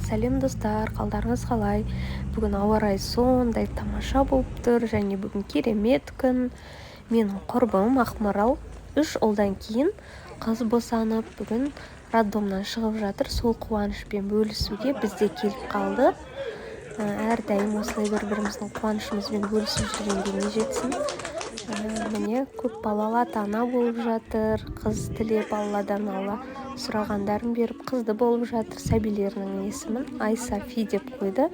Сәлем достар, қалдарыңыз қалай? Бүгін ауа райы сондай тамаша болып тұр, және бүгін керемет күн. Менің құрбым Ақмарал 3 ұлдан кейін қыз босанып, бүгін роддомнан шығып жатыр. Сол қуанышпен бөлісуге бізде келіп қалды. Әрдайым осылай бір-біріміздің қуанышымызбен бөлісіп жүргенге не жетсін. Міне көп балалы ата-ана болып жатыр, қыз тілеп Алладан Алла сұрағандарын беріп қызды болып жатыр. Сәбилерінің есімін Айсафи деп қойды.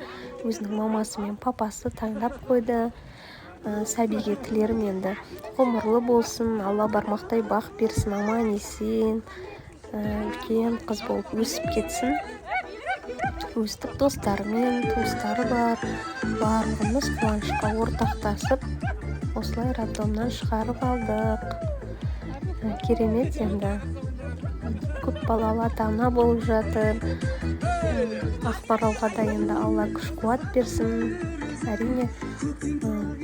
Өзінің мамасы мен папасы таңдап қойды. Сәбиге тілерім енді ғұмырлы болсын, Алла бармақтай бақ берсін, аман есен, үлкен қыз болып өсіп кетсін. Өстіп достарымен, туыстары бар, барлығымыз қуанышқа ортақтасып осылай роддомнан шығарып алдық. Керемет енді. Көп балалы ата-ана болып жатыр. Ақмаралға да енді Алла күш-қуат берсін. Әрине,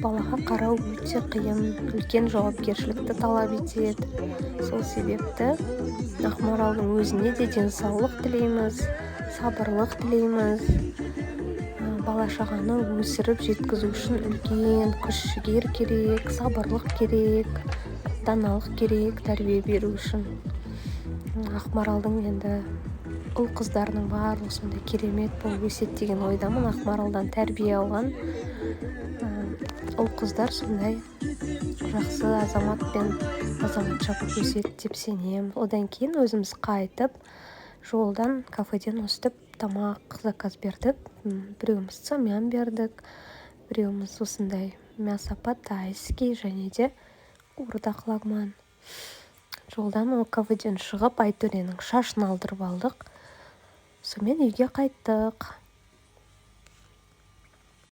балаға қарау өте қиын, үлкен жауапкершілікті талап етеді. Сол себепті Ақмаралдың өзіне де денсаулық тілейміз, сабырлық тілейміз. Бала-шағаны өсіріп жеткізу үшін үлкен күш-жігер керек, сабырлық керек, даналық керек тәрбие беру үшін. Ақмаралдың енді ұл-қыздарының барлығы сондай керемет болып өседі деген ойдамын. Ақмаралдан тәрбие алған ұл-қыздар сондай жақсы азамат пен азаматша болып өседі деп сенемін. Одан кейін өзіміз қайтып, жолдан кафеден өстіп тамақ заказ бердік. Біреуіміз цомян бердік, біреуіміз осындай мясо по-тайски және де қуырдақ лагман. Жолдан ол кафеден шығып Айтөренің шашын алдырып алдық. Сонымен үйге қайттық.